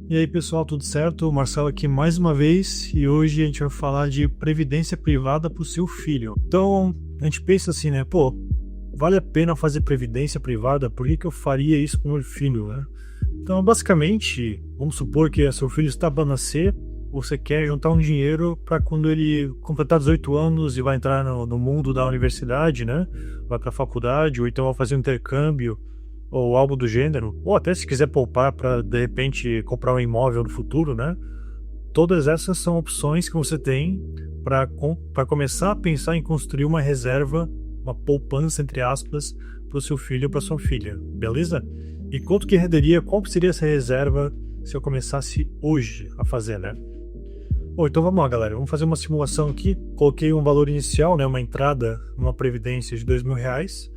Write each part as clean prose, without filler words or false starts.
E aí pessoal, tudo certo? O Marcelo aqui mais uma vez e hoje a gente vai falar de previdência privada para o seu filho. Então a gente pensa assim, né? Pô, vale a pena fazer previdência privada? Por que eu faria isso para o meu filho, né? Então basicamente, vamos supor que seu filho está para nascer, você quer juntar um dinheiro para quando ele completar 18 anos e vai entrar no mundo da universidade, né? Vai para a faculdade ou então vai fazer um intercâmbio ou algo do gênero, ou até se quiser poupar para de repente comprar um imóvel no futuro, né? Todas essas são opções que você tem para começar a pensar em construir uma reserva, uma poupança entre aspas, para o seu filho ou para sua filha, beleza? E quanto que renderia, qual seria essa reserva se eu começasse hoje a fazer, né? Bom, então vamos lá, galera, vamos fazer uma simulação aqui. Coloquei um valor inicial, né, uma entrada numa previdência de R$2.000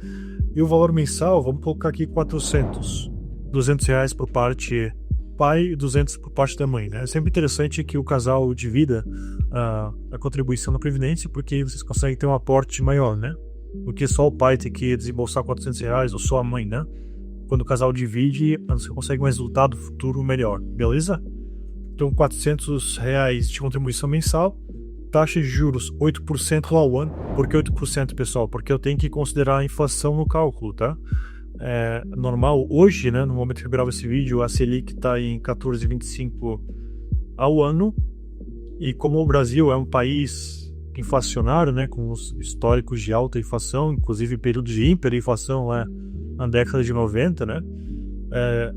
e o valor mensal, vamos colocar aqui 400, R$200 por parte pai e 200 por parte da mãe, né? É sempre interessante que o casal divida a contribuição na previdência, porque vocês conseguem ter um aporte maior, né? Porque só o pai tem que desembolsar R$400 ou só a mãe, né? Quando o casal divide, você consegue um resultado futuro melhor, beleza? Então, R$400 de contribuição mensal, taxa de juros 8% ao ano. Por que 8%, pessoal? Porque eu tenho que considerar a inflação no cálculo, tá? É normal, hoje, né, no momento que eu gravo esse vídeo, a Selic está em 14,25 ao ano. E como o Brasil é um país inflacionário, né, com os históricos de alta inflação, inclusive períodos de hiperinflação lá na década de 90, né?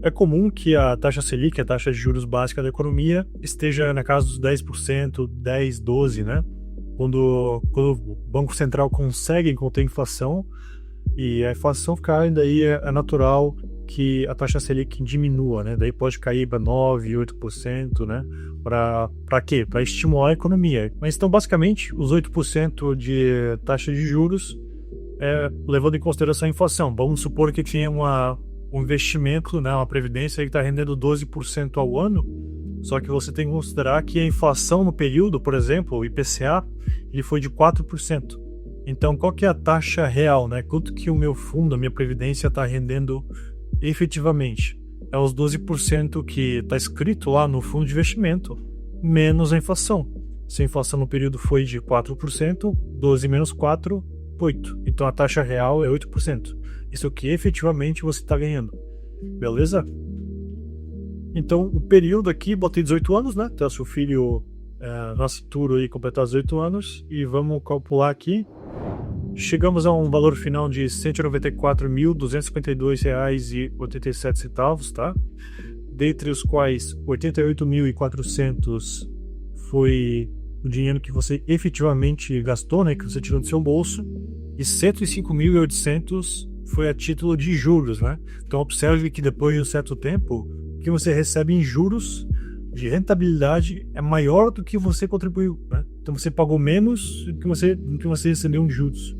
É comum que a taxa Selic, a taxa de juros básica da economia, esteja na casa dos 10%, 10%, 12%, né? Quando o Banco Central consegue conter a inflação e a inflação cai, daí é natural que a taxa Selic diminua, né? Daí pode cair para 9%, 8%, né? Para quê? Para estimular a economia. Mas então, basicamente, os 8% de taxa de juros levando em consideração a inflação. Vamos supor que tinha um investimento, né, uma previdência que está rendendo 12% ao ano, só que você tem que considerar que a inflação no período, por exemplo, o IPCA, ele foi de 4%. Então, qual que é a taxa real, né? Quanto que o meu fundo, a minha previdência está rendendo efetivamente? É os 12% que está escrito lá no fundo de investimento, menos a inflação. Se a inflação no período foi de 4%, 12 menos 4, 8. Então, a taxa real é 8%. Isso é o que efetivamente você está ganhando. Beleza? Então, o período aqui, botei 18 anos, né? Então, seu filho nasce futuro aí completar 18 anos. E vamos calcular aqui. Chegamos a um valor final de R$194.252,87, tá? Dentre os quais 88.400 foi o dinheiro que você efetivamente gastou, né? Que você tirou do seu bolso. E 105.800 foi a título de juros, né? Então observe que depois de um certo tempo, o que você recebe em juros de rentabilidade é maior do que você contribuiu, né? Então você pagou menos do que você recebeu em juros.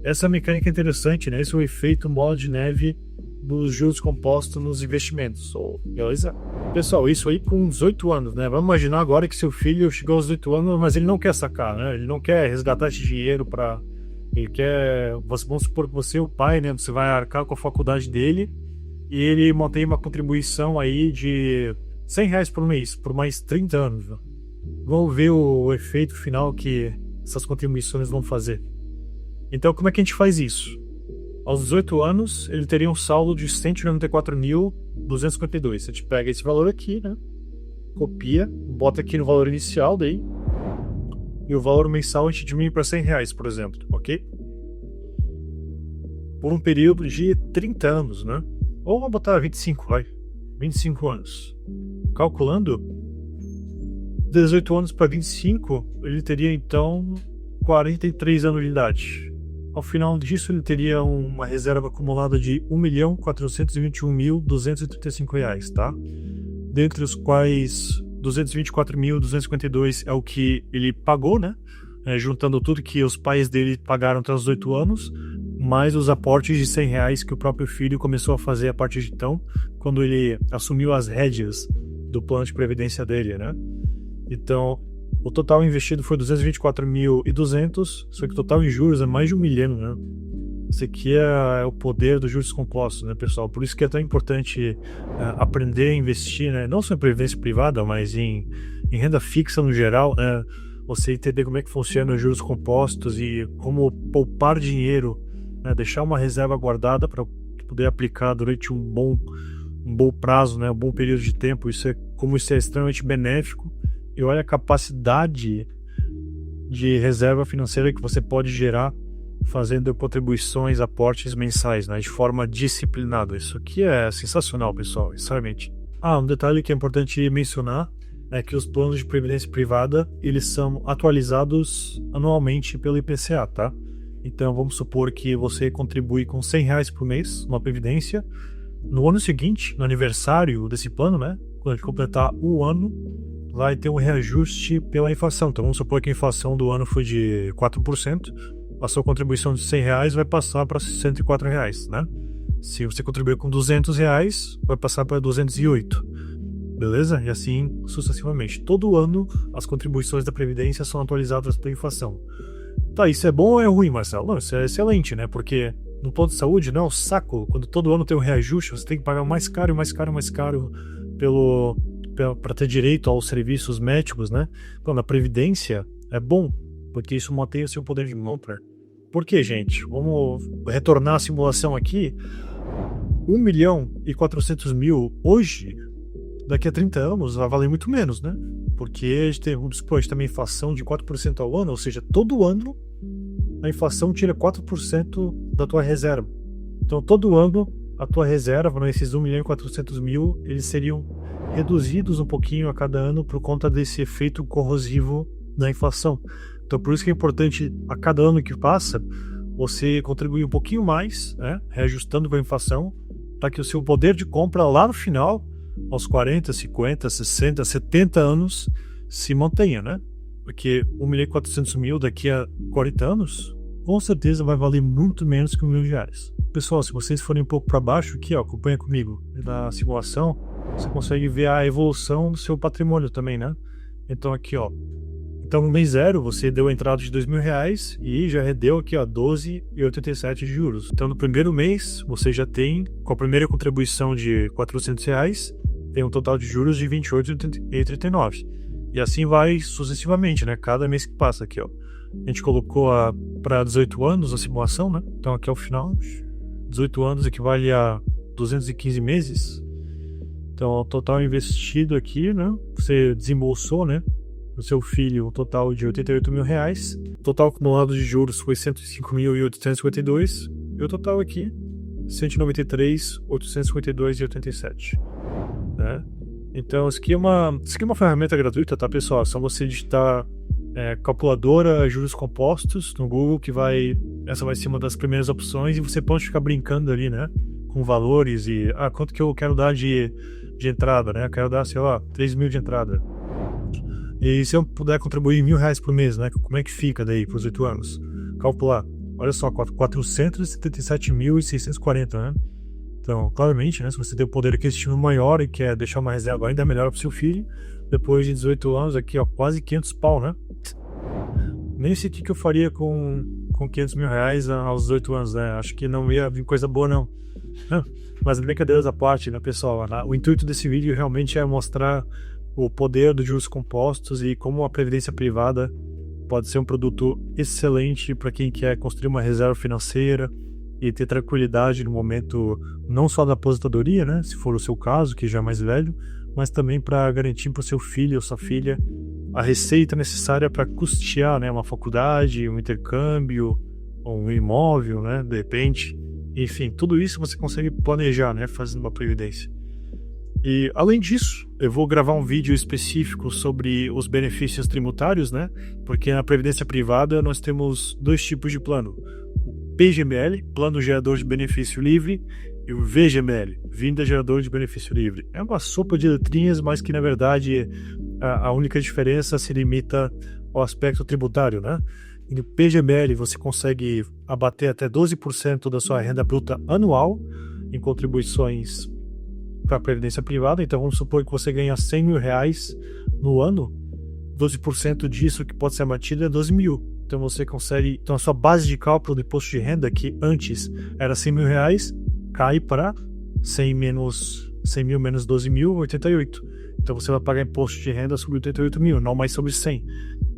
Essa mecânica é interessante, né? Esse é o efeito bola de neve dos juros compostos nos investimentos, beleza? Pessoal, isso aí com 18 anos, né? Vamos imaginar agora que seu filho chegou aos 18 anos, mas ele não quer sacar, né? Ele não quer resgatar esse dinheiro para... Ele quer, vamos supor que você é o pai, né? Você vai arcar com a faculdade dele e ele mantém uma contribuição aí de R$100 por mês, por mais 30 anos. Né? Vamos ver o efeito final que essas contribuições vão fazer. Então, como é que a gente faz isso? Aos 18 anos, ele teria um saldo de 194.252. A gente pega esse valor aqui, né? Copia, bota aqui no valor inicial daí. E o valor mensal a gente diminui para R$100, por exemplo, ok? Por um período de 30 anos, né? Ou vamos botar 25, vai. 25 anos. Calculando, 18 anos para 25, ele teria então 43 anos de idade. Ao final disso, ele teria uma reserva acumulada de R$1.421.235, tá? Dentre os quais... 224.252 é o que ele pagou, né? Juntando tudo que os pais dele pagaram até os 18 anos, mais os aportes de R$100 que o próprio filho começou a fazer a partir de então, quando ele assumiu as rédeas do plano de previdência dele, né? Então, o total investido foi 224.200, só que o total em juros é mais de 1 milhão, né? Isso aqui é o poder dos juros compostos, né, pessoal? Por isso que é tão importante aprender a investir, né? Não só em previdência privada, mas em renda fixa no geral, né? Você entender como é que funciona os juros compostos e como poupar dinheiro, né? Deixar uma reserva guardada para poder aplicar durante um bom prazo, né? Um bom período de tempo. Como isso é extremamente benéfico. E olha a capacidade de reserva financeira que você pode gerar fazendo contribuições, aportes mensais, né, de forma disciplinada. Isso aqui é sensacional, pessoal, sinceramente. Um detalhe que é importante mencionar é que os planos de previdência privada, eles são atualizados anualmente pelo IPCA, tá? Então, vamos supor que você contribui com R$100 por mês numa previdência. No ano seguinte, no aniversário desse plano, né, quando a gente completar o ano, vai ter um reajuste pela inflação. Então, vamos supor que a inflação do ano foi de 4%. A sua contribuição de R$100 vai passar para R$104, né? Se você contribuir com R$200, vai passar para 208, beleza? E assim sucessivamente. Todo ano, as contribuições da Previdência são atualizadas pela inflação. Tá, isso é bom ou é ruim, Marcelo? Não, isso é excelente, né? Porque no plano de saúde, não é um saco. Quando todo ano tem um reajuste, você tem que pagar mais caro para ter direito aos serviços médicos, né? Então, na Previdência, é bom, porque isso mantém o seu poder de compra. Por quê, gente? Vamos retornar à simulação aqui. 1.400.000 hoje, daqui a 30 anos, vai valer muito menos, né? Porque a gente tem uma inflação de 4% ao ano, ou seja, todo ano a inflação tira 4% da tua reserva. Então, todo ano, a tua reserva, né, esses 1.400.000, eles seriam reduzidos um pouquinho a cada ano por conta desse efeito corrosivo da inflação. Então, por isso que é importante, a cada ano que passa, você contribuir um pouquinho mais, né, reajustando com a inflação, para que o seu poder de compra lá no final, aos 40, 50, 60, 70 anos, se mantenha, né? Porque 1.400.000 daqui a 40 anos, com certeza vai valer muito menos que R$1.000. Pessoal, se vocês forem um pouco para baixo, aqui, ó, acompanha comigo, na simulação, você consegue ver a evolução do seu patrimônio também, né? Então, aqui, ó. Então, no mês 0, você deu a entrada de R$2.000 e já rendeu aqui, ó, 12,87 de juros. Então, no primeiro mês, você já tem, com a primeira contribuição de R$400, tem um total de juros de 28,39. E assim vai sucessivamente, né? Cada mês que passa aqui, ó. A gente colocou para 18 anos a simulação, né? Então, aqui é o final. 18 anos equivale a 215 meses. Então, o total investido aqui, né? Você desembolsou, né? No seu filho, um total de R$88.000. O total acumulado de juros foi R$105.852. E o total aqui, R$193.852,87. Né? Então, isso aqui é uma ferramenta gratuita, tá, pessoal? É só você digitar calculadora juros compostos no Google, essa vai ser uma das primeiras opções, e você pode ficar brincando ali, né? Com valores e, quanto que eu quero dar de entrada, né? Eu quero dar, sei lá, 3.000 de entrada. E se eu puder contribuir R$1.000 por mês, né? Como é que fica daí por 8 anos? Calcular. Olha só, 477.640, né? Então, claramente, né? Se você tem o poder aquisitivo maior e quer deixar uma reserva ainda melhor para o seu filho, depois de 18 anos, aqui, ó, quase 500 pau, né? Nem sei o que eu faria com R$500.000 aos 18 anos, né? Acho que não ia vir coisa boa, não. Mas brincadeiras à parte, né, pessoal? O intuito desse vídeo realmente é mostrar o poder dos juros compostos e como a previdência privada pode ser um produto excelente para quem quer construir uma reserva financeira e ter tranquilidade no momento não só da aposentadoria, né, se for o seu caso, que já é mais velho, mas também para garantir para o seu filho ou sua filha a receita necessária para custear, né, uma faculdade, um intercâmbio, um imóvel, né, de repente. Enfim, tudo isso você consegue planejar, né, fazendo uma previdência. E, além disso, eu vou gravar um vídeo específico sobre os benefícios tributários, né? Porque na previdência privada nós temos 2 tipos de plano. O PGBL, Plano Gerador de Benefício Livre, e o VGBL, Vinda Gerador de Benefício Livre. É uma sopa de letrinhas, mas que, na verdade, a única diferença se limita ao aspecto tributário, né? E no PGBL você consegue abater até 12% da sua renda bruta anual em contribuições para a previdência privada. Então vamos supor que você ganha R$100.000 no ano, 12% disso que pode ser abatido é 12.000. Então você consegue. Então a sua base de cálculo do imposto de renda, que antes era R$100.000, cai para 100 mil menos 12 mil, 88. Então você vai pagar imposto de renda sobre 88 mil, não mais sobre 100.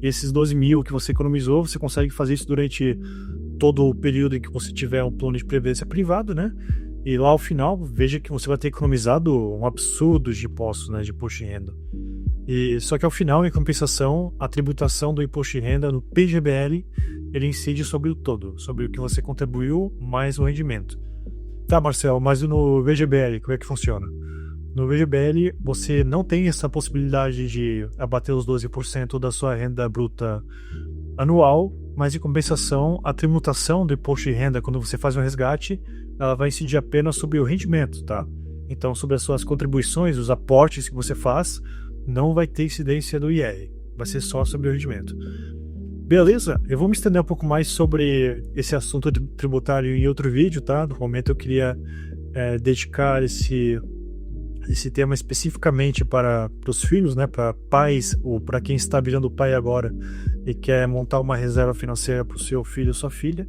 E esses 12 mil que você economizou, você consegue fazer isso durante todo o período em que você tiver um plano de previdência privado, né? E lá ao final, veja que você vai ter economizado um absurdo de impostos, né, de imposto de renda. E só que ao final, em compensação, a tributação do imposto de renda no PGBL, ele incide sobre o todo, sobre o que você contribuiu mais o rendimento. Tá, Marcelo, mas no VGBL, como é que funciona? No VGBL, você não tem essa possibilidade de abater os 12% da sua renda bruta anual, mas em compensação, a tributação do imposto de renda, quando você faz um resgate, ela vai incidir apenas sobre o rendimento, tá? Então, sobre as suas contribuições, os aportes que você faz, não vai ter incidência do IR, vai ser só sobre o rendimento. Beleza? Eu vou me estender um pouco mais sobre esse assunto tributário em outro vídeo, tá? No momento eu queria dedicar esse tema especificamente para os filhos, né? Para pais ou para quem está virando pai agora e quer montar uma reserva financeira para o seu filho ou sua filha.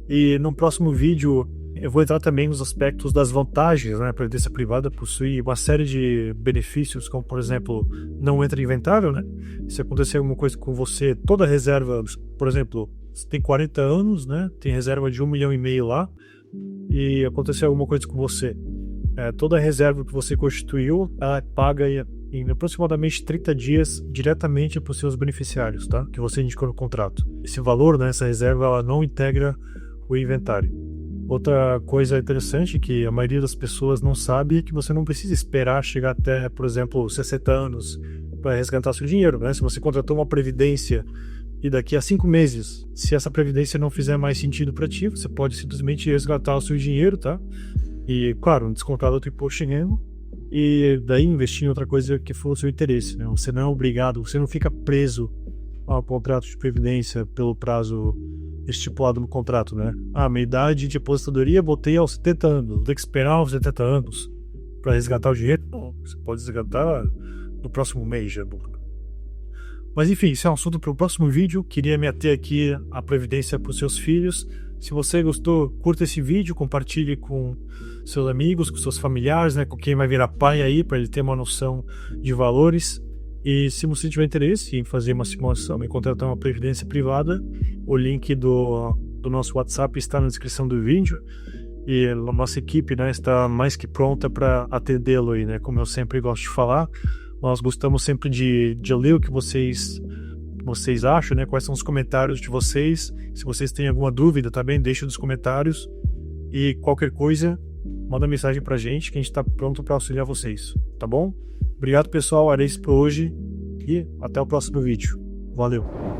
E no próximo vídeo eu vou entrar também nos aspectos das vantagens, né? A previdência privada possui uma série de benefícios, como por exemplo, não entra inventável, né? Se acontecer alguma coisa com você, toda reserva, por exemplo, você tem 40 anos, né? Tem reserva de 1,5 milhão lá, e acontecer alguma coisa com você, toda a reserva que você constituiu, ela é paga em aproximadamente 30 dias diretamente para os seus beneficiários, tá? Que você indicou no contrato. Esse valor, né? Essa reserva, ela não integra o inventário. Outra coisa interessante que a maioria das pessoas não sabe é que você não precisa esperar chegar até, por exemplo, 60 anos para resgatar seu dinheiro, né? Se você contratou uma previdência e daqui a 5 meses, se essa previdência não fizer mais sentido para ti, você pode simplesmente resgatar o seu dinheiro, tá? E, claro, descontar do teu imposto de renda e daí investir em outra coisa que for o seu interesse, né? Você não é obrigado, você não fica preso ao contrato de previdência pelo prazo estipulado no contrato, né? Minha idade de aposentadoria botei aos 70 anos, vou ter que esperar aos 70 anos para resgatar o dinheiro. Não, você pode resgatar no próximo mês já. Mas enfim, isso é um assunto para o próximo vídeo. Queria me ater aqui à previdência para os seus filhos. Se você gostou, curta esse vídeo, compartilhe com seus amigos, com seus familiares, né? Com quem vai virar pai aí, para ele ter uma noção de valores. E se você tiver interesse em fazer uma simulação e contratar uma previdência privada, o link do nosso WhatsApp está na descrição do vídeo. E a nossa equipe, né, está mais que pronta para atendê-lo aí, né? Como eu sempre gosto de falar, nós gostamos sempre de ler o que vocês acham, né? Quais são os comentários de vocês. Se vocês têm alguma dúvida, também deixe nos comentários. E qualquer coisa, manda mensagem pra gente que a gente está pronto para auxiliar vocês, tá bom? Obrigado, pessoal. Era isso por hoje e até o próximo vídeo. Valeu!